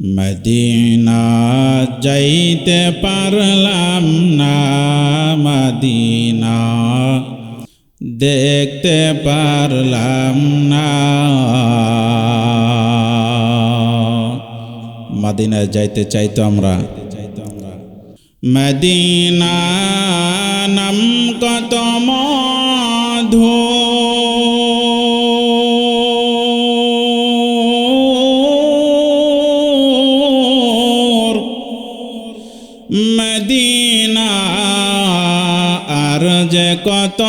Medina যাইতে পারলাম না, মদিনা দেখতে পারলাম না। মদিনায় যাইতে চাইতো আমরা। মদিনা নাম কত মধু, মদিনা আর যে কত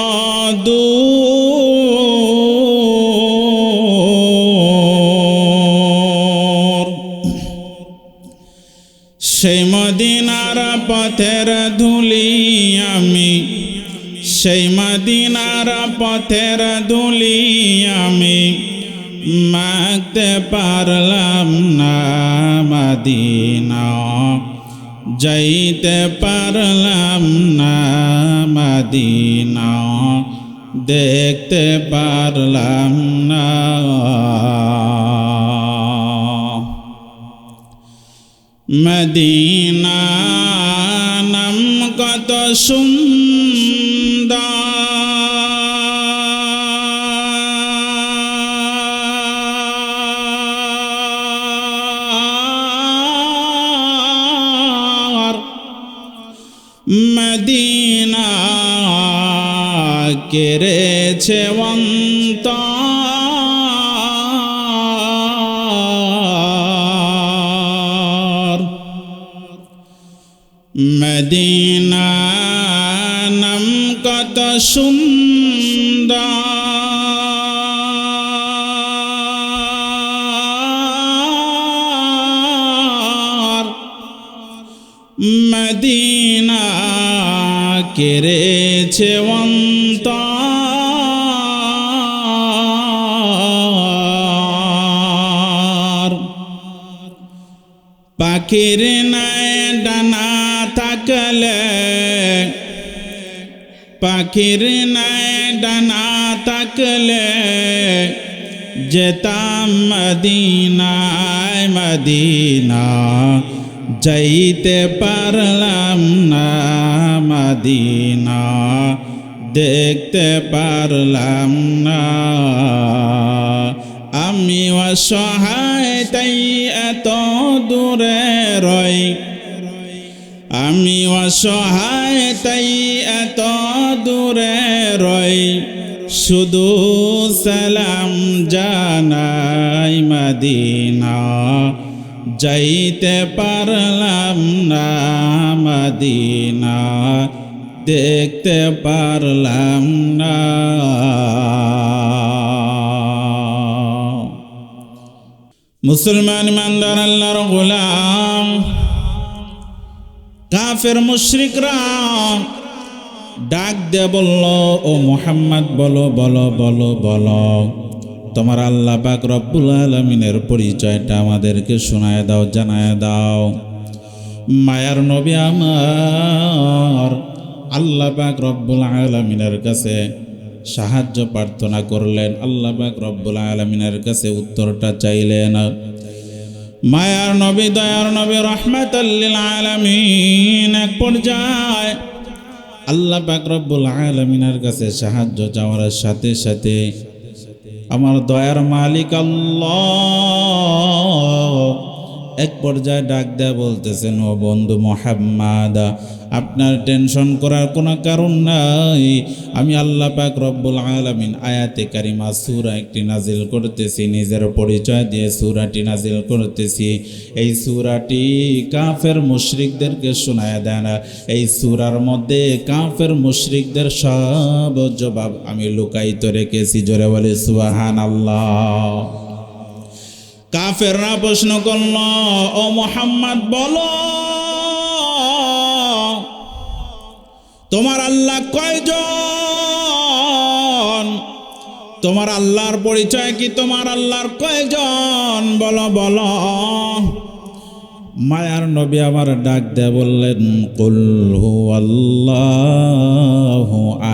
দূর, সেই মদিনার পথের ধুলি আমি, সেই মদিনার পথের ধুলি আমি মাখতে পারলাম না। মদিনা যাইতে পারলাম না, মদিনা দেখতে পারলাম না। মদিনা নাম কত সুন্দর, মদিনা কেড়েছে অন্তর। মদিনা নাম কত সুন্দর, মদিনা কেড়েছে অন্তর। পাখির নাই ডানা থাকলে, পাখির নাই ডানা থাকলে যেতাম মদিনায়। মদিনা যাইতে পারলাম না, মদিনা দেখতে পারলাম না। আমি অসহায় তাই এত দূরে রই, আমি অসহায় তাই এত দূরে রই, শুধু সালাম জানাই। মদিনা যাইতে পারলাম না, মদিনা দেখতে পারলাম না। মুসলমান ইমানদার আল্লাহর গোলাম, কাফের মুশরিকরা ডাক দিয়ে বলল, ও মুহাম্মদ বলো বলো বলো বলো, তোমার আল্লাহ পাক রব্বুল আলামিনের পরিচয়টা আমাদেরকে শোনায় দাও, জানায় দাও। মায়ার নবী আমার আল্লাহ পাক রব্বুল আলামিনের কাছে সাহায্য প্রার্থনা করলেন, আল্লাহ পাক রব্বুল আলামিনের কাছে উত্তরটা চাইলেন। মায়ার নবী, দয়ার নবী, রাহমাতাল লিল আলামিন এক পর্যায়ে আল্লাহ পাক রব্বুল আলামিনের কাছে সাহায্য চাওয়ার সাথে সাথে আমার দয়ার মালিক আল্লাহ এক পর্যায়ে ডাক দেয়া বলতেছেন, ও বন্ধু মুহাম্মদ, আপনার টেনশন করার কোনো কারণ নাই। আমি আল্লাহ পাক রব্বুল আলামিন আয়াতে কারিমা সূরা একটি নাজিল করতেছি, নিজের পরিচয় দিয়ে সূরাটি নাজিল করতেছি। এই সূরাটি কাফের মুশরিকদেরকে শোনায় দেন। এই সূরার মধ্যে কাফের মুশরিকদের সব জবাব আমি লুকায়িত রেখেছি। জোরে বলে সুবহানাল্লাহ। কাফেররা প্রশ্ন করল, ও মুহাম্মদ বলো, তোমার আল্লাহ কয়জন? তোমার আল্লাহর পরিচয় কি? তোমার আল্লাহর কয়জন? বলো বলো। মায়ার নবী আমার ডাক দেয়া বললেন, কুল হুয়াল্লাহু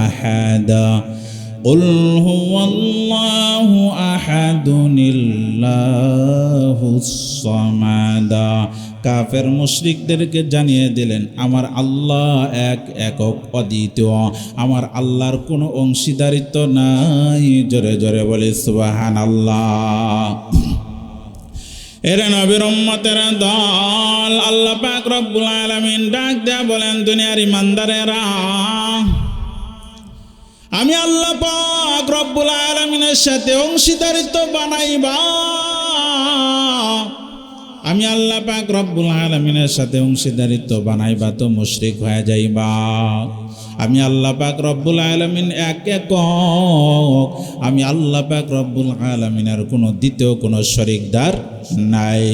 আহাদ কুল হুয়াল্লাহু আহাদুনিল্লাহুস সামাদ। কাফের মুশরিকদেরকে জানিয়ে দিলেন আমার আল্লাহ এক, একক, অদ্বিতীয়, আমার আল্লাহর কোনো অংশীদারিত্ব নাই। জোরে জোরে বলি সুবহানাল্লাহ। এর নবীর উম্মতের দল, আল্লাহ পাক রব্বুল আলামিন ডাক দেয়া বলেন দুনিয়ার ইমানদারেরা, আমি আল্লাহ পাক রব্বুল আলামিনের সাথে অংশীদারিত্ব বানাইবা, আমি আল্লাহ পাক রব্বুল আলামিনের সাথে অংশীদারিত্ব বানাইবা তো মুশরিক হয়ে যাইবা। আমি আল্লাহ পাক রব্বুল আলামিন এক, একক, আমি আল্লাহ পাক রব্বুল আলামিনের কোনো দ্বিতীয় কোনো শরীকদার নাই।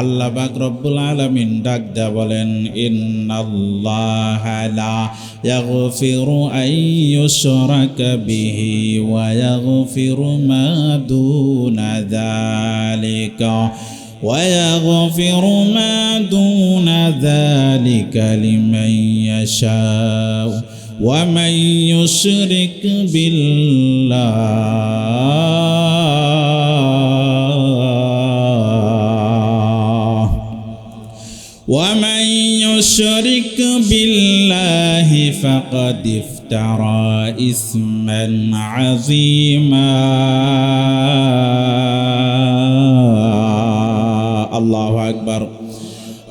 আল্লাহ পাক রব্বুল আলামিন ডাক দেয়া বলেন ইন্নাল্লাহা লা ইয়াগফিরু আন ইউশরাকা বিহি ওয়া ইয়াগফিরু মা দুনা যালিকা ويغفر ما دون ذلك لمن يشاء ومن يشرك بالله فقد افترى إثما عظيما। আল্লাহু আকবার।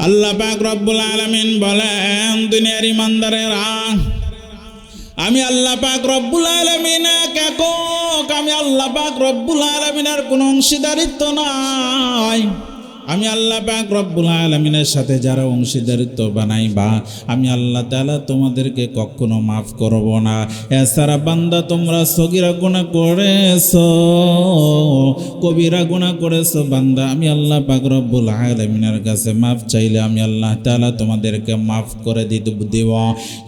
আল্লাহ পাক রব্বুল আলামিন বলেন দুনিয়ার ইমানদারেরা, আমি আল্লাহ পাক রব্বুল আলামিন এক, একক, আমি আল্লাহ পাক রব্বুল আলামিনের কোনো অংশীদারিত্ব নাই। আমি আল্লাহ পাক রব্বুল আলামিনের সাথে যারা অংশীদারিত্ব বানাইবা, আমি আল্লাহ তাআলা তোমাদেরকে কখনো মাফ করব না। এছাড়া বান্দা তোমরা সগীরা গুনাহ করেছো, কবিরা গুনাহ করেছো, বান্দা আমি আল্লাহ পাক রব্বুল আলামিনের কাছে মাফ চাইলে আমি আল্লাহ তাআলা তোমাদেরকে মাফ করে দিব।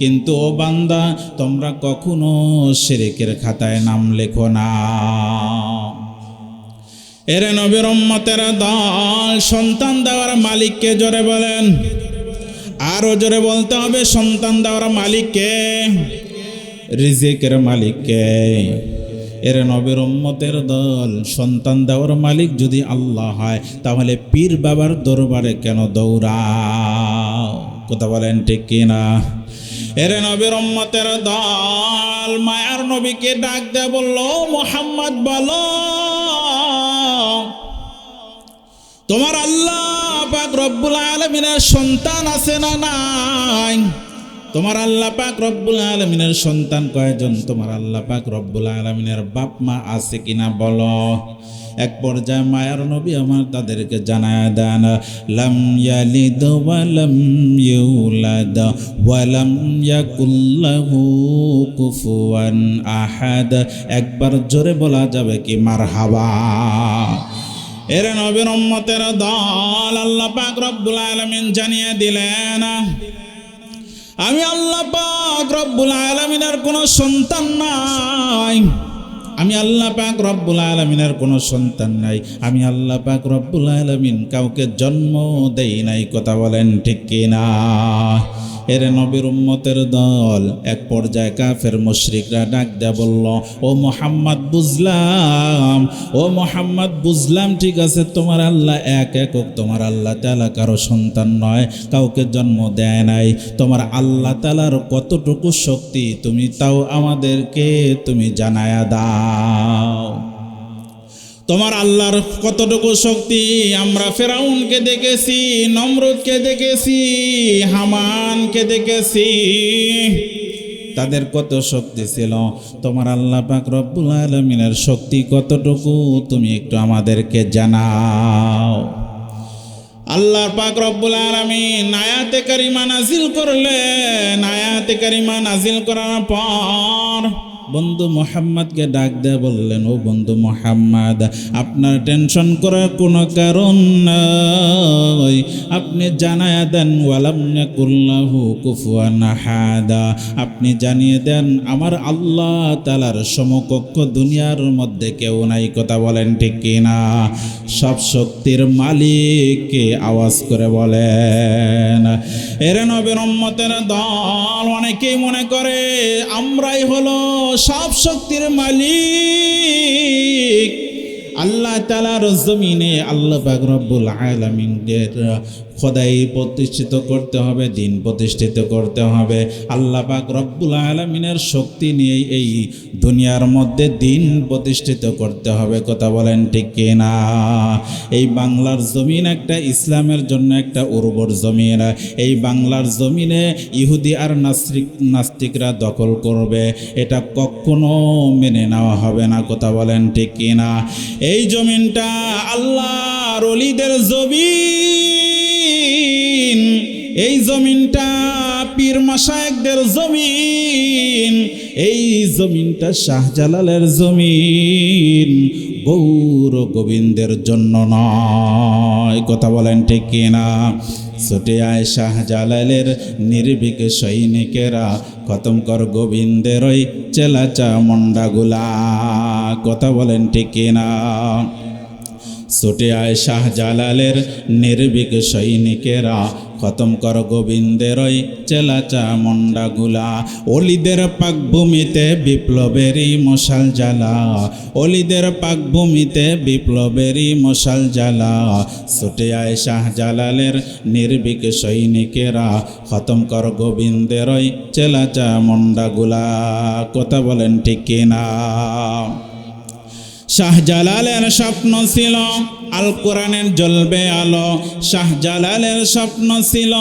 কিন্তু ও বান্দা, তোমরা কখনো শিরকের খাতায় নাম লেখো না। এর নবীর উম্মতের দল, সন্তান দেওয়ার মালিককে জোরে বলেন, আরো জোরে বলতে হবে, সন্তান দেওয়ার মালিককে, রিজিকের মালিককে। এর নবীর উম্মতের দল, সন্তান দেওয়ার মালিক যদি আল্লাহ হয় তাহলে পীর বাবার দরবারে কেন দৌড়াও? কথা বলেন ঠিক কিনা? এর নবীর উম্মতের দল, মায়ার নবীকে ডাক দেয়া বলল মুহাম্মদ বলো, তোমার আল্লাহ পাক রব্বুল আলামিনের সন্তান আছে না নাই? তোমার আল্লাহ পাক রব্বুল আলামিনের সন্তান কয়জন? তোমার আল্লাহ পাক রব্বুল আলামিনের বাপ মা আছে কিনা বলো। এক পর্যায়ে মায়ার নবী আমার তাদেরকে জানায় দেন, লাম ইয়ালিদ ওয়া লাম ইউলাদ ওয়া লাম ইয়াকুল লাহু কুফুয়ান আহাদ। একবার জোরে বলা যাবে কি মারহাবা? এর নবীর উম্মতের দল, আল্লাহ পাক রব্বুল আলামিন জানিয়ে দিলেন আমি আল্লাহ পাক রব্বুল আলামিনের কোনো সন্তান নাই। আমি আল্লাহ পাক রব্বুল আলামিনের কোনো সন্তান নাই। আমি আল্লাহ পাক রব্বুল আলামিন কাউকে জন্ম দেই নাই। কথা বলেন ঠিক কিনা? এর নবীর উম্মতের দল, এক পর্যায়ে কাফের মুশরিকরা ডাক দেয়া বলল, ও মুহাম্মদ বুঝলাম, ও মুহাম্মদ বুঝলাম, ঠিক আছে তোমার আল্লাহ এক, একক, তোমার আল্লাহ তাআলা কারো সন্তান নয়, কাউকে জন্ম দেয় নাই। তোমার আল্লাহ তাআলার কতটুকু শক্তি তুমি তাও আমাদেরকে তুমি জানায়া দাও। তোমার আল্লাহর কতটুকু শক্তি আমরা ফেরাউনকে দেখেছি, নমরুদকে দেখেছি, হামানকে দেখেছি, তাদের কত শক্তি ছিল। তোমার আল্লাহ পাক রব্বুল আলামিনের শক্তি কতটুকু তুমি একটু আমাদেরকে জানাও। আল্লাহ পাক রব্বুল আলামিন আয়াতে কারিমা নাজিল করলেন। আয়াতে কারিমা নাজিল করার পর বন্ধু মুহাম্মদকে ডাক দেয়া বললেন, ও বন্ধু মুহাম্মদ, আপনার টেনশন করার কোনো কারণ নাই। আপনি জানায়া দেন ওয়ালাম ইয়াকুল লাহু কুফুয়ান আহাদ। আপনি জানিয়ে দেন আমার আল্লাহ তাআলার সমকক্ষ দুনিয়ার মধ্যে কেউ নাই। কথা বলেন ঠিক কিনা? সব শক্তির মালিককে আওয়াজ করে বলেন। এর নবীর উম্মতের দল, অনেকেই মনে করে আমরাই হলো সব শক্তির মালিক আল্লাহ তাআলার জমিনে আল্লাহ পাক রব্বুল আলামিনের খোদাই প্রতিষ্ঠিত করতে হবে, দিন প্রতিষ্ঠিত করতে হবে। আল্লাহ পাক রব্বুল আলামিনের শক্তি নিয়ে এই দুনিয়ার মধ্যে দিন প্রতিষ্ঠিত করতে হবে। কথা বলেন ঠিক কিনা? এই বাংলার জমিন একটা ইসলামের জন্য একটা উর্বর জমিন। এই বাংলার জমিনে ইহুদি আর নাস্তিকরা দখল করবে, এটা কখনো মেনে নেওয়া হবে না। কথা বলেন ঠিক কিনা? এই জমিনটা আল্লাহর ওলিদের জমিন, এই জমিনটা পীর মাশায়েখদের জমিন, এই জমিনটা শাহজালালের জমিন, গৌর গোবিন্দের জন্য নয়। কথা বলেন ঠিক কিনা? ছুটে আয় শাহজালালের নির্ভীক সৈনিকেরা, খতম কর গোবিন্দের ওই চেলাচা মন্ডাগুলা। কথা বলেন ঠিক কিনা? ছুটে আয় শাহজালালের নির্ভীক সৈনিকেরা, খতম কর গোবিন্দের ওই চেলাচা মন্ডাগুলা। অলিদের পাকভূমিতে বিপ্লবেরই মশাল জ্বালা, অলিদের পাকভূমিতে বিপ্লবেরই মশাল জ্বালা। ছুটে আয় শাহজালালের নির্ভীক সৈনিকেরা, খতম কর গোবিন্দের ওই চেলাচা মন্ডাগুলা। কথা বলেন ঠিক কিনা? শাহজালালের স্বপ্ন ছিল আল কোরআনের জ্বলবে আলো, শাহজালালের স্বপ্ন ছিল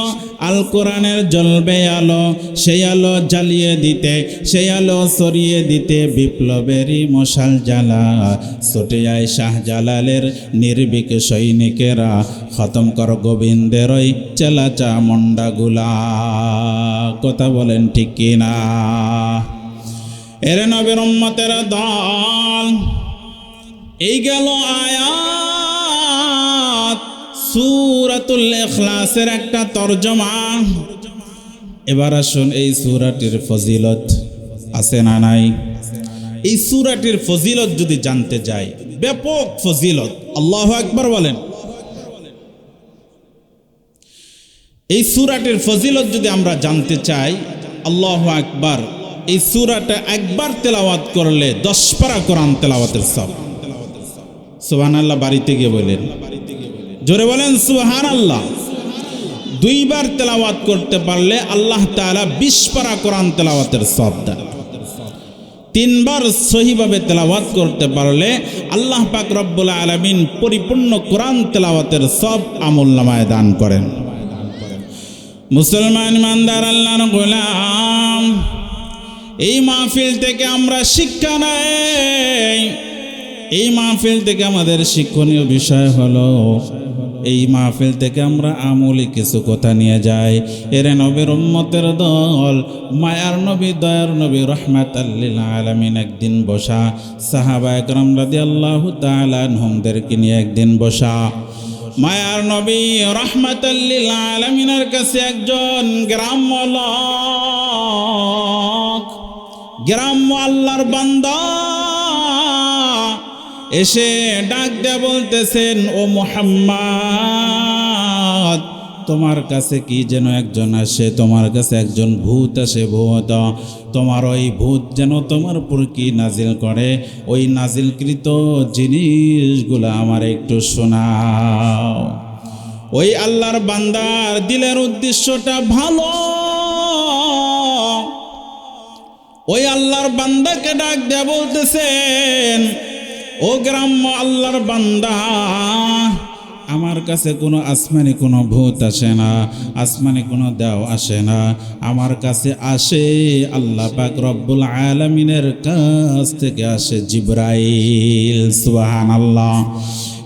আল কোরআনের জ্বলবে আলো। সেই আলো জ্বালিয়ে দিতে, সেই আলো ছড়িয়ে দিতে বিপ্লবেরই মশাল জ্বালা। ছুটে আয় শাহজালালের নির্ভীক সৈনিকেরা, খতম কর গোবিন্দের ওই চেলাচা মন্ডাগুলা। কথা বলেন ঠিক কিনা? এরে নবীর উম্মতের দল, এই গেল আয়াত সূরাতুল ইখলাসের একটা তরজমা। এবার আসুন এই সূরাটির ফজিলত আছে না নাই? এই সূরাটির ফজিলত যদি জানতে যাই, ব্যাপক ফজিলত। আল্লাহু আকবার বলেন। এই সূরাটির ফজিলত যদি আমরা জানতে চাই, আল্লাহু আকবার, এই সূরাটা একবার তেলাওয়াত করলে 10 পারা কোরআন তেলাওয়াতের সওয়াব। সুবহানাল্লাহ বাড়িতে গিয়ে বলেন, জোরে বলেন সুবহানাল্লাহ। 2 বার তেলাওয়াত করতে পারলে আল্লাহ তাআলা 20 পারা কোরআন তেলাওয়াতের সওয়াব দেন। 3 বার সহিভাবে তেলাওয়াত করতে পারলে আল্লাহ পাক রব্বুল আলামিন পরিপূর্ণ কোরআন তেলাওয়াতের সওয়াব আমলনামায় দান করেন। মুসলমান ইমানদার আল্লাহর গোলাম, এই মাহফিল থেকে আমরা শিক্ষা নেই। এই মাহফিল থেকে আমাদের শিক্ষণীয় বিষয় হলো, এই মাহফিল থেকে আমরা আমলি কিছু কথা নিয়ে যাই। এরে নবীর উম্মতের দল, মায়ার নবী, দয়ার নবী, রাহমাতাল লিল আলামিন একদিন বসা, সাহাবায়ে কেরাম রাদিয়াল্লাহু তাআলা আনহুমদেরকে নিয়ে একদিন বসা। মায়ার নবী রাহমাতাল লিল আলামিনের কাছে একজন গ্রাম্য লোক, গ্রাম্য আল্লাহর বান্দা এসে ডাক দিয়ে বলতেছেন, ও মুহাম্মদ, তোমার কাছে কি যেন একজন আসে, তোমার কাছে একজন ভূত আসে, ভূত, তোমার ওই ভূত যেন তোমার উপর কি নাজিল করে, ওই নাজিলকৃত জিনিসগুলো আমার একটু শোনাও। ওই আল্লাহর বান্দার দিলের উদ্দেশ্যটা ভালো। ওই আল্লাহর বান্দাকে ডাক দিয়ে বলতেছেন, ও গ্রাম্য আল্লাহর বান্দা, আমার কাছে কোনো আসমানি কোনো ভূত আসে না, আসমানি কোনো দেও আসে না, আমার কাছে আসে আল্লাহ পাক রব্বুল আলামিনের কাছ থেকে আসে জিবরাইল। সুবহানাল্লাহ।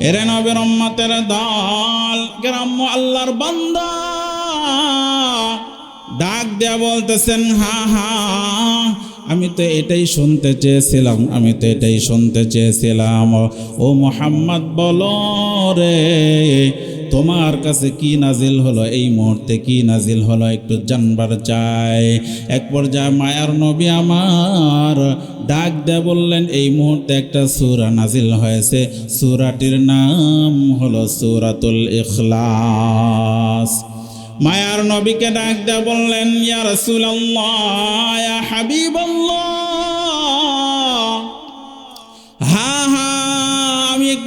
এরে নবীর উম্মতের দল, গ্রাম্য আল্লাহর বান্দা ডাক দেয়া বলতেছেন, হ্যাঁ হ্যাঁ, আমি তো এটাই শুনতে চেয়েছিলাম, আমি তো এটাই শুনতে চেয়েছিলাম। ও মুহাম্মদ, বলো রে, তোমার কাছে কি নাজিল হলো, এই মুহূর্তে কি নাজিল হলো, একটু জানবার চাই। এক পর্যায়ে মায়ার নবী আমার ডাক দিয়ে বললেন, এই মুহূর্তে একটা সূরা নাজিল হয়েছে, সূরাটির নাম হলো সূরাতুল ইখলাস। মায়ার নবীকে ডাক দিয়ে বললেন, ইয়া রাসূলুল্লাহ, ইয়া হাবিবাল্লাহ,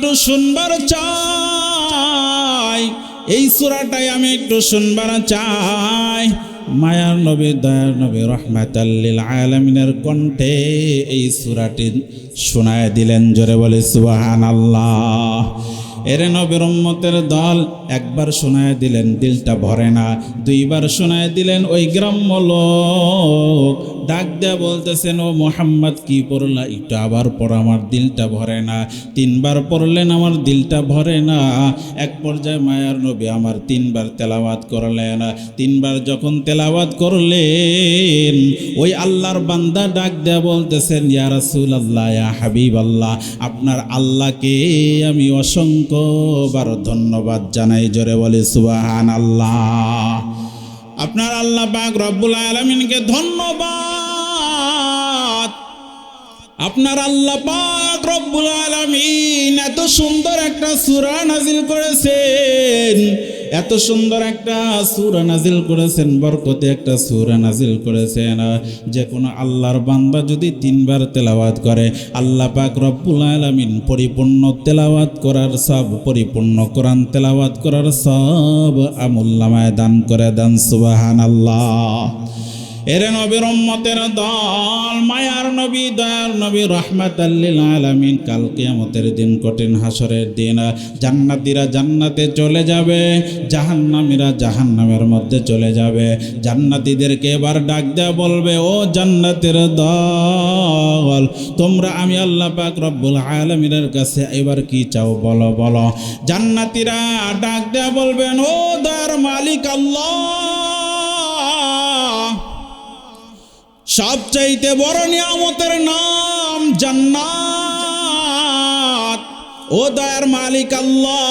একটু শুনবার চাই, এই সূরাটাই আমি একটু শুনবার চাই। মায়ার নবী দয়ার নবী রাহমাতাল লিল আলামিনের কণ্ঠে এই সূরাটি শোনায় দিলেন। জোরে বলে সুবহানাল্লাহ। এরে নবীর উম্মতের দল, একবার শোনায় দিলেন দিলটা ভরে না, দুইবার শোনায় দিলেন ওই গ্রাম্য লোক ডাক দেয়া বলতেছেন, ও মুহাম্মদ কি পড়লা, একটু আবার পড়ো, আমার দিলটা ভরে না। তিনবার পড়লেন, আমার দিলটা ভরে না। এক পর্যায়ে মায়ার নবী আমার তিনবার তেলাওয়াত করলেন। তিনবার যখন তেলাওয়াত করলেন, ওই আল্লাহর বান্দা ডাক দেয়া বলতেছেন, ইয়া রাসূলুল্লাহ, ইয়া হাবিবাল্লাহ, আপনার আল্লাহকে আমি অসংখ্যবার ধন্যবাদ জানাই। জোরে বলে সুবহানাল্লাহ। আপনার আল্লাহ পাক রব্বুল আলামিনকে ধন্যবাদ। আপনার আল্লাহ পাক রব্বুল আলামিন এত সুন্দর একটা সূরা নাজিল করেছেন, এত সুন্দর একটা সূরা নাজিল করেছেন, বরকতে একটা সূরা নাজিল করেছেন। যে কোনো আল্লাহর বান্দা যদি তিনবার তেলাওয়াত করে, আল্লাহ পাক রব্বুল আলামিন পরিপূর্ণ তেলাওয়াত করার সব, পরিপূর্ণ কোরআন তেলাওয়াত করার সব আমুল্লামায় দান করে দেন। সুবহানাল্লাহ। এরে নবীর উম্মতের দল, মায়ার নবী দয়ার নবী রাহমাতাল লিল আলামিন, কাল কিয়ামতের দিন, কঠিন হাসরের দিন, জান্নাতীরা জান্নাতে চলে যাবে, জাহান্নামীরা জাহান্নামের মধ্যে চলে যাবে। জান্নাতীদেরকে এবার ডাক দেয়া বলবে, ও জান্নাতের দল, তোমরা আমি আল্লাহ পাক রব্বুল আলামিনের কাছে এবার কি চাও বলো বলো। জান্নাতীরা ডাক দেয়া বলবেন, ও দয়ার মালিক আল্লাহ, সবচাইতে বড় নিয়ামতের নাম জান্নাত। ও দয়ার মালিক আল্লাহ,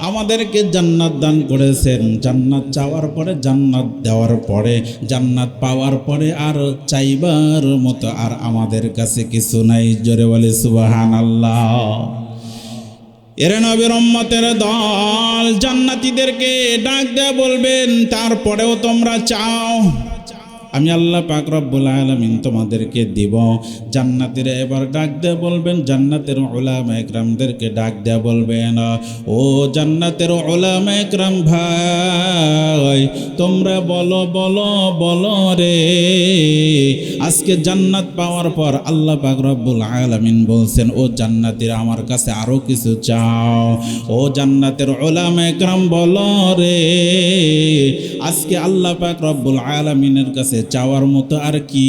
আমাদেরকে জান্নাত দান করেছেন। জান্নাত চাওয়ার পরে, জান্নাত দেওয়ার পরে, জান্নাত পাওয়ার পরে আর চাইবার মতো আর আমাদের কাছে কিছু নাই। জোরে বলে সুবহানাল্লাহ। এরে নবীর উম্মতের দল, জান্নাতীদেরকে ডাক দেয়া বলবেন, তারপরেও তোমরা চাও, আমি আল্লাহ পাক রব্বুল আলামিন তোমাদেরকে দিব। জান্নাতীরা এবার ডাক দেয়া বলবেন, জান্নাতের উলামা ইকরামদেরকে ডাক দেয়া বলবেন, ও জান্নাতের উলামা ইকরাম ভাই, তোমরা বলো বলো বলো রে, আজকে জান্নাত পাওয়ার পর আল্লাহ পাক রব্বুল আলামিন বলছেন, ও জান্নাতীরা আমার কাছে আরো কিছু চাও। ও জান্নাতের উলামা ইকরাম বলো রে, আজকে আল্লাহ পাক রব্বুল আলামিনের কাছে চাওয়ার মতো আর কি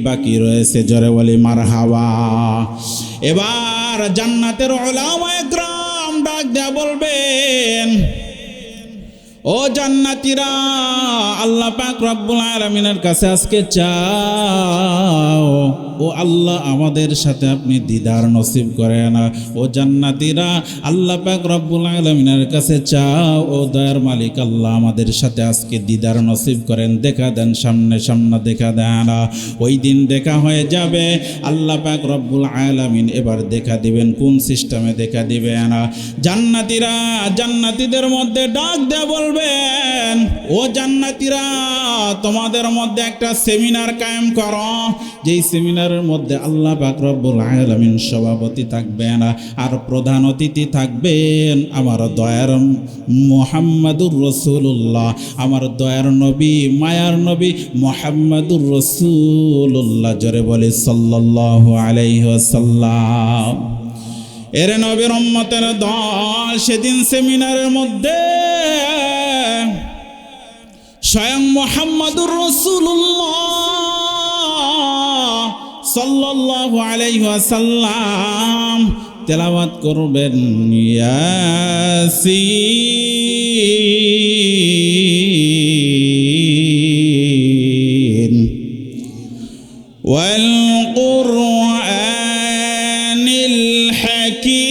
বাকি রয়েছে। জোরে বলি মারহাবা। এবার জান্নাতের উলামা ইকরাম ডাক দেয়া বলবেন, ও জান্নাতীরা, আল্লাহ পাক রব্বুল আলামিনের কাছে আজকে চাও, ও আল্লাহ আমাদের সাথে আপনি দিদার নসিব করেন। ও জান্নাতীরা, আল্লাহ পাক রব্বুল আলামিনের কাছে চাও, ও দয়ার মালিক আল্লাহ আমাদের সাথে আজকে দিদার নসিব করেন, দেখা দেন, সামনে সামনে দেখা দেন। ওই দিন দেখা হয়ে যাবে, আল্লাহ পাক রব্বুল আলামিন এবার দেখা দিবেন। কোন সিস্টেমে দেখা দিবেন? জান্নাতীরা জান্নাতীদের মধ্যে ডাক দেয়া বলবেন, ও জান্নাতীরা, তোমাদের মধ্যে একটা সেমিনার কায়েম করো, যেই সেমিনারের মধ্যে আল্লাহ পাক রব্বুল আলামিন সভাপতি থাকবেন আর প্রধান অতিথি থাকবেন আমার দয়ার মুহাম্মাদুর রাসূলুল্লাহ, আমার দয়ার নবী মায়ার নবী মুহাম্মাদুর রাসূলুল্লাহ। জোরে বলে সাল্লাল্লাহু আলাইহি ওয়াসাল্লাম। এর নবীর উম্মতের দল, সেদিন সেমিনারের মধ্যে স্বয়ং মুহাম্মাদুর রাসূলুল্লাহ সাল্লাল্লাহু আলাইহি ওয়াসাল্লাম তেলাওয়াত করবেন, ইয়াসিন ওয়াল কুরআনিল হাকীম।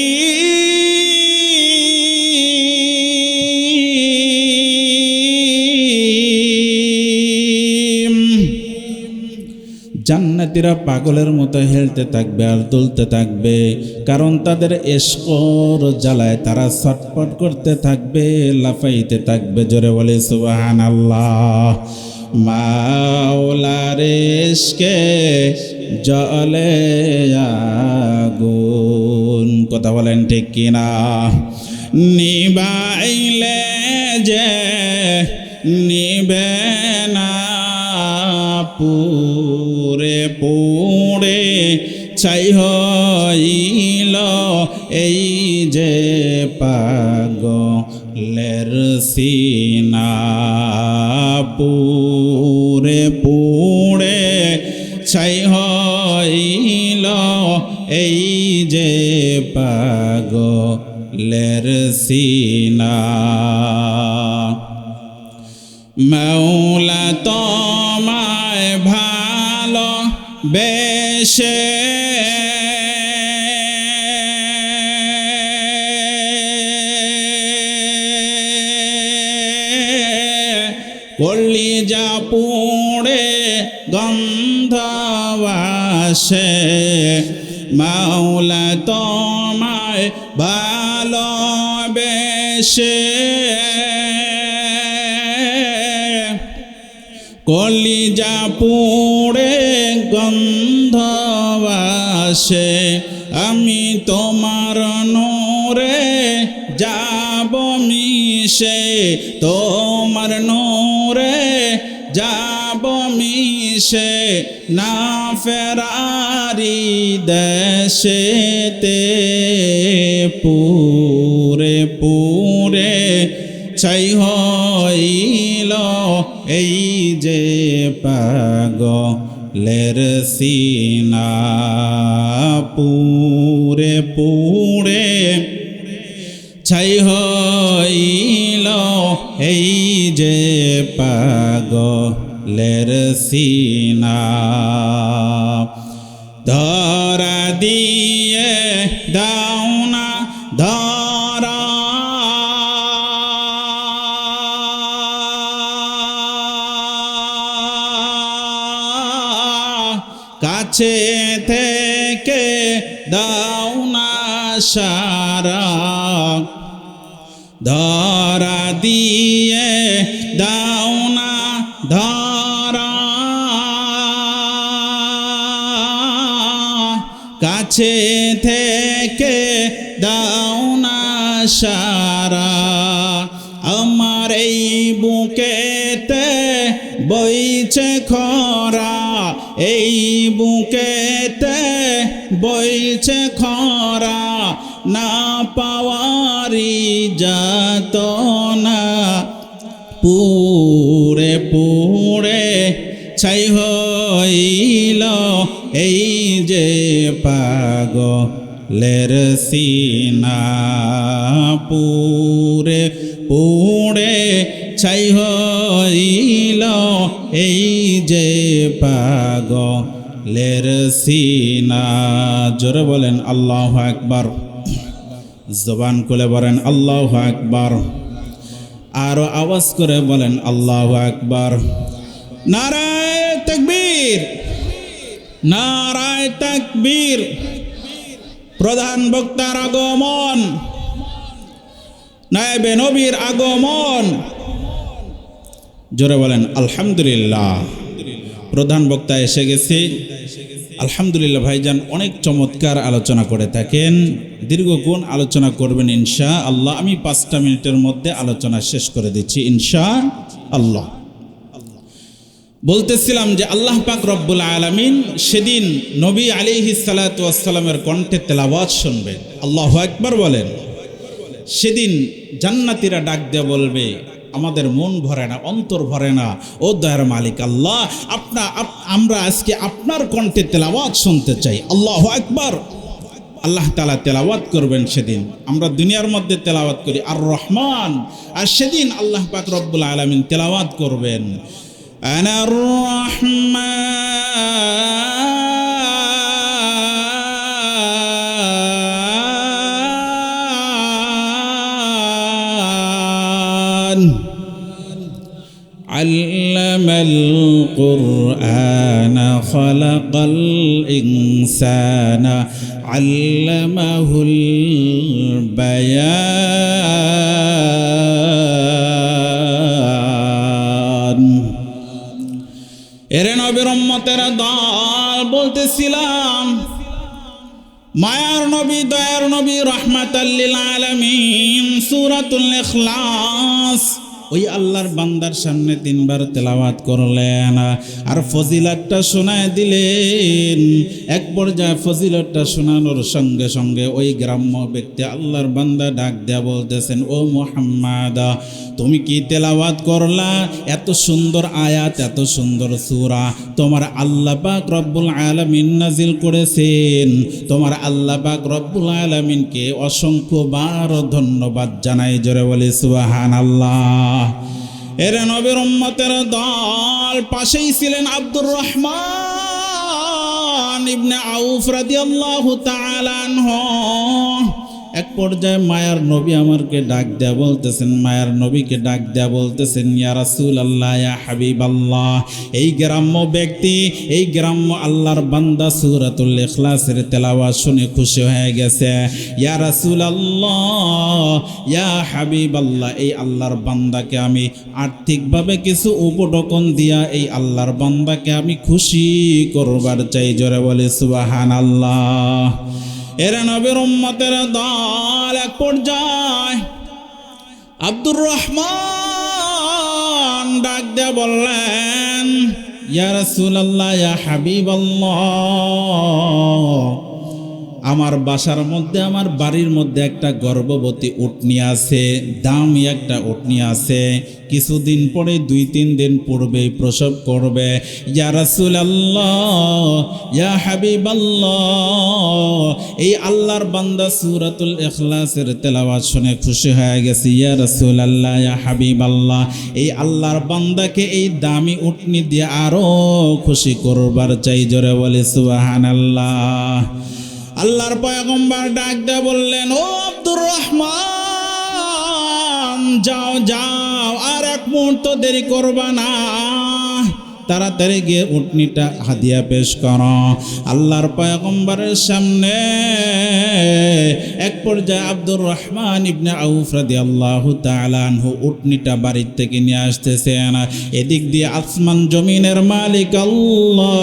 জান্নাতীরা পাগলের মতো হেলতে থাকবে আর দুলতে থাকবে, কারণ তাদের ইশকর জ্বালায় তারা ছটফট করতে থাকবে, লাফাইতে থাকবে। জোরে বলে সুবহানাল্লাহ। মাওলার ইশকে জ্বলে আগুন, আগুন, কথা বলেন ঠিক কিনা? নিবাইলে যে নিবে না, পুরে পুড়ে ছাই হইল এই যে পাগলের সিনা, পুরে পুড়ে ছাই হইল এই যে পাগলের সিনা। মৌলা তোমায় ভালো বেশে কলিজা পুড়ে গন্ধ আসে, মাওলা তোমায় ভালোবেসে কলিজা পুড়ে গন্ধ আসে, আমি তোমার নূরে যাব মিশে, তোমার নূরে যাব মিশে, না ফেরারি দেশেতে, পুরে পুরে ছাই হইল এই যে পাগলের সিনা, পুরে পুরে ছাই হইল এই যে পাগলের সিনা। ধরা দিয়ে দাও না ধরা, কাছে থেকে দাও না সারা, ধরা দিয়ে দাও না ধরা, কাছে থেকে দাও না সারা, আমার এই বুকেতে বইছে খরা, এই বুকেতে বইছে খরা, না পাওয়ারি যাতনা, পুরে পুরে ছাই হইল এই যে পাগলের সিনা, পুরে পুড়ে ছাই হইল এই যে পাগলের সিনা। জোরে বলেন আল্লাহু আকবার, জবান খুলে বলেন আল্লাহু আকবার, আরো আওয়াজ করে বলেন আল্লাহু আকবার। নারায়ে তাকবীর, নারায়ে তাকবীর। প্রধান বক্তার আগমন, নায়েবে নবীর আগমন, জোরে বলেন আলহামদুলিল্লাহ। প্রধান বক্তা এসে গেছে, আলহামদুলিল্লাহ। ভাইজান অনেক চমৎকার আলোচনা করে থাকেন, দীর্ঘক্ষণ আলোচনা করবেন ইনশা আল্লাহ। আমি 5টা মিনিটের মধ্যে আলোচনা শেষ করে দিচ্ছি ইনশা আল্লাহ। বলতেছিলাম যে আল্লাহ পাক রব্বুল আলামিন সেদিন নবী আলাইহিস সালাতু ওয়াস সালামের কণ্ঠে তেলাওয়াত শুনবেন। আল্লাহু আকবার বলেন। সেদিন জান্নাতীরা ডাক দিয়ে বলবে, আমাদের মন ভরে না, অন্তর ভরে না, ও দয়ার মালিক আল্লাহ, আমরা আজকে আপনার কণ্ঠে তেলাওয়াত শুনতে চাই। আল্লাহু আকবার। আল্লাহ তাআলা তেলাওয়াত করবেন সেদিন। আমরা দুনিয়ার মধ্যে তেলাওয়াত করি আর রহমান, আর সেদিন আল্লাহ পাক রব্বুল আলামিন তেলাওয়াত করবেন আনার রহমান علم القرآن خلق الإنسان علمه البيان। এরে নবীর উম্মতের দল বলতেছিলাম, মায়ার নবী দয়ার নবী রাহমাতাল লিল আলামিন সূরাতুল ইখলাস ওই আল্লাহর বান্দার সামনে তিনবার তেলাওয়াত করলেন আর ফজিলতটা শোনায় দিলেন। এক পর্যায়ে ফজিলতটা শোনানোর সঙ্গে সঙ্গে ওই গ্রাম্য ব্যক্তি আল্লাহর বান্দা ডাক দেয়া বলতেছেন, ও মুহাম্মদ, তুমি কি তেলাওয়াত করলা? এত সুন্দর আয়াত, এত সুন্দর সূরা তোমার আল্লাহ পাক রব্বুল আলামিন নাজিল করেছেন। তোমার আল্লাহ পাক রব্বুল আলামিনকে অসংখ্যবার ধন্যবাদ জানাই। জোরে বলি সুবহানাল্লাহ। এর নবীর উম্মতের দল পাশেই ছিলেন আব্দুর রহমান ইবনে আউফ রাদিয়াল্লাহু তাআলা আনহু। এক পর্যায়ে মায়ার নবী আমারকে ডাক দেয়া বলতেছেন, মায়ার নবীকে ডাক দেয়া বলতেছেন, ইয়া রাসূলুল্লাহ, ইয়া হাবিবাল্লাহ। এই গ্রাম্য ব্যক্তি, এই গ্রাম্য আল্লাহর বান্দা সূরাতুল ইখলাসের তেলাওয়াত শুনে খুশি হয়ে গেছে। ইয়া রাসূলুল্লাহ, ইয়া হাবিবাল্লাহ, এই আল্লাহর বান্দাকে আমি আর্থিকভাবে কিছু উপঢৌকন দিয়া এই আল্লাহর বান্দাকে আমি খুশি করবার চাই। জোরে বলে সুবহানাল্লাহ। এরা নবীর উম্মতের দল এক পর্যায়ে আব্দুর রহমান ডাক দিয়ে বললেন, ইয়া রাসূলুল্লাহ, ইয়া হাবিবাল্লাহ, আমার বাসার মধ্যে, আমার বাড়ির মধ্যে একটা গর্ভবতী উটনি আছে, দামি একটা উটনি আছে। কিছুদিন পরে 2-3 দিন পূর্বেই প্রসব করবে। ইয়া রাসূলুল্লাহ, ইয়া হাবিবাল্লাহ, এই আল্লাহর বান্দা সূরাতুল ইখলাসের তেলাওয়াত শুনে খুশি হয়ে গেছে। ইয়া রাসূলুল্লাহ, ইয়া হাবিবাল্লাহ, এই আল্লাহর বান্দাকে এই দামি উটনি দিয়ে আরো খুশি করবার চাই। জোরে বলে সুবহানাল্লাহ। আল্লাহর পয়গম্বর ডাক দিয়ে বললেন, ও আব্দুর রহমান, যাও যাও, আর এক মুহূর্ত দেরি করবা না, তাড়াতাড়ি গিয়ে উটনিটা হাদিয়া পেশ করো আল্লাহর পয়গম্বরের সামনে। এক পর্যায়ে আব্দুর রহমান ইবনে আউফ রাদিয়াল্লাহু তাআলা আনহু উটনিটা বাড়ির থেকে নিয়ে আসতেছেন। এদিক দিয়ে আসমান জমিনের মালিক আল্লাহ,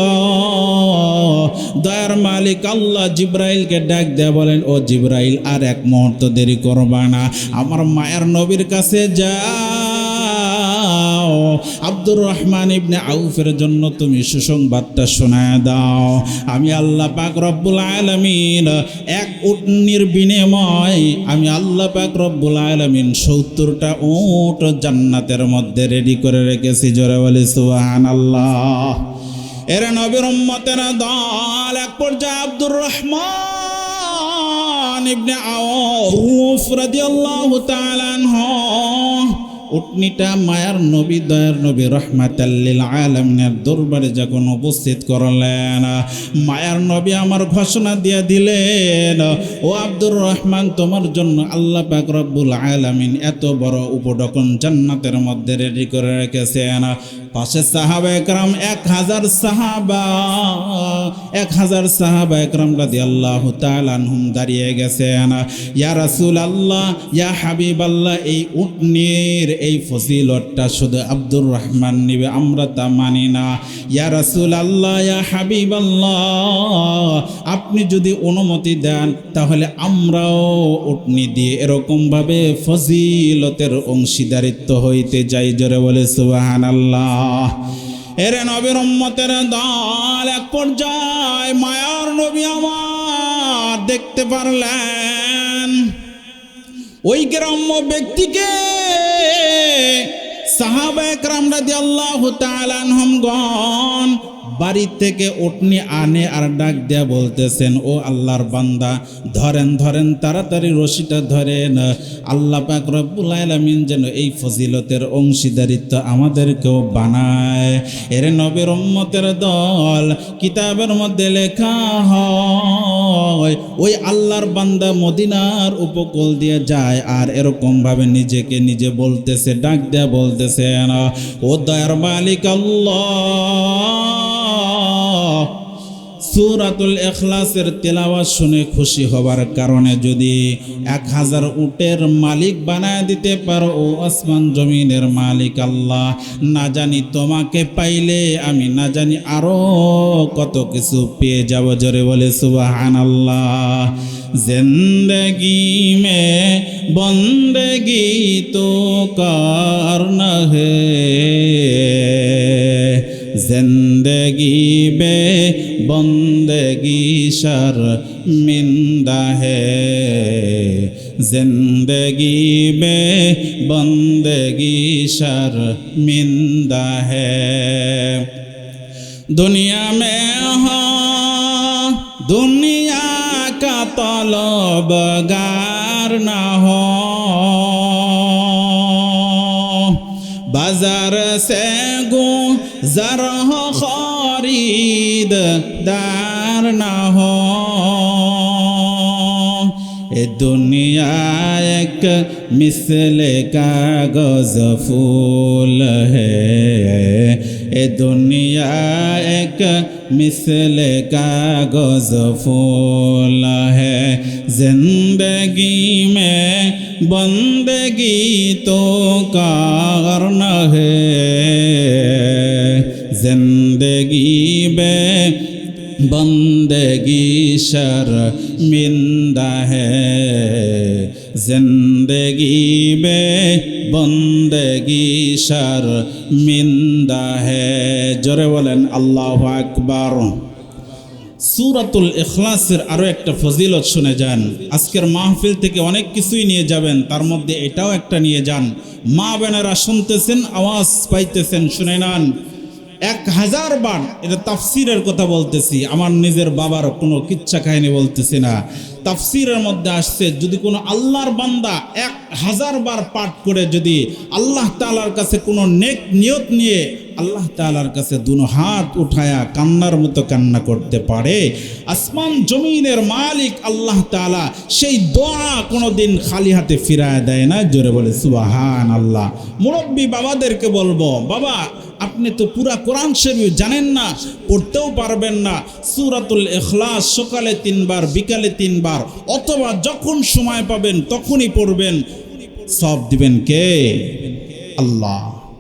দয়ার মালিক আল্লাহ জিব্রাইলকে ডাক দেয়া বলেন, ও জিব্রাইল, আর এক মুহূর্ত দেরি করবা না, আমার মায়ের নবীর কাছে যাও, আব্দুর রহমান ইবনে আউফের জন্য তুমি সুসংবাদটা শোনায় দাও। আমি আল্লাহ পাক রব্বুল আলামিন এক উটনির বিনিময় আমি আল্লাহ পাক রব্বুল আলামিন 70টা উট জান্নাতের মধ্যে রেডি করে রেখেছি। জোরে বলি সুবহানাল্লাহ। এর নবীর উম্মতের দল এক পর্যায়ে আব্দুর রহমান ইবনে আউফ রাদিয়াল্লাহু তাআলা আনহু উটনিটা মায়ার নবী দয়ার নবী রাহমাতাল লিল আলামিনের দরবারে যখন উপস্থিত করলেন, মায়ার নবী আমার ঘোষণা দিয়ে দিলেন, ও আব্দুর রহমান, তোমার জন্য আল্লাহ পাক রব্বুল আলামিন এত বড় উপঢৌকন জান্নাতের মধ্যে রেডি করে রেখেছেন। পাশে সাহাবায়ে কেরাম 1000 সাহাবা একরাম রাদিয়াল্লাহু তাআলা আনহুম দাঁড়িয়ে গেছেন। ইয়া রাসূলুল্লাহ, ইয়া হাবিবাল্লাহ, এই উটনির এই ফজিলতটা শুধু আব্দুর রহমান নিবে, আমরা তা মানি না। ইয়া রাসূলুল্লাহ, ইয়া হাবিবাল্লাহ, আপনি যদি অনুমতি দেন তাহলে আমরাও উটনি দিয়ে এরকমভাবে ফজিলতের অংশীদারিত্ব হইতে যাই। জোরে বলে সুবহানাল্লাহ। এরে নবীর উম্মতের দল এক পর্যায়ে মায়ার নবী আমার দেখতে পারলেন ওই গ্রাম্য ব্যক্তিকে সাহাবায়ে কেরাম রাদিয়াল্লাহু তাআলা আনহুমগণ বাড়ি থেকে উটনি আনে আর ডাক দেয়া বলতেছেন, ও আল্লাহর বান্দা, ধরেন ধরেন, তাড়াতাড়ি রশিটা ধরেন, আল্লাহ পাক রব্বুল আলামিন যেন এই ফজিলতের অংশীদারিত্ব আমাদেরকেও বানায়। এর নবীর উম্মতের দল কিতাবের মধ্যে লেখা হয় ওই আল্লাহর বান্দা মদিনার উপকূল দিয়ে যায় আর এরকমভাবে নিজেকে নিজে বলতেছে, ডাক দেয়া বলতেছে, ও দয়ার মালিক আল্লাহ, সূরাতুল ইখলাসের তেলাওয়াত শুনে খুশি হবার কারণে যদি 1000 উটের মালিক বানায় দিতে পারো ও আসমান জমিনের মালিক আল্লাহ, না জানি তোমাকে পাইলে আমি না জানি আরো কত কিছু পেয়ে যাব। জোরে বলে সুবহানাল্লাহ। जिंदगी में बंदगी तो करना है, जिंदगी बे बंदगी शर्मिंदा है, जिंदगी बे बंदगी शर्मिंदा है। दुनिया में हो दुनिया का तलबगार ना हो, बाजार से गुजर हो खरीददार ना हो। ए दुनिया एक मिसल कागज फूल है, ए दुनिया एक मिसल कागज फूल है, जिंदगी में बंदगी तो करना है, जिंदगी में बंदगी शर्मिंदा है, जिंदगी में बंदगी शर्मिंदा है। जोरे बोलें अल्लाहु আকবার। সূরাতুল ইখলাসের আরো একটা ফজিলত শুনে যান। আজকের মাহফিল থেকে অনেক কিছুই নিয়ে যাবেন, তার মধ্যে এটাও একটা নিয়ে যান। মা বোনেরা শুনতেছেন, আওয়াজ পাইতেছেন, শুনে নেন। 1000 বার এটা তাফসিরের কথা বলতেছি, আমার নিজের বাবার কোনো কিচ্ছা কাহিনী বলতেছি না। তাফসিরের মধ্যে আসছে, যদি কোনো আল্লাহর বান্দা 1000 বার পাঠ করে যদি আল্লাহ তাআলার কাছে কোনো নেক নিয়ত নিয়ে আল্লাহ তাআলার কাছে দুনো হাত উঠায়া কান্নার মতো কান্না করতে পারে, আসমান জমিনের মালিক আল্লাহ তাআলা সেই দোয়া কোনোদিন খালি হাতে ফিরায় দেয় না। জোরে বলে সুবহানাল্লাহ। মুরব্বী বাবাদেরকে বলবো, বাবা আপনি তো পুরা কোরআন শরীফ জানেন না, পড়তেও পারবেন না, সূরাতুল ইখলাস সকালে 3 বার বিকালে 3 বার অথবা যখন সময় পাবেন তখনই পড়বেন। সব দিবেন কে? আল্লাহ।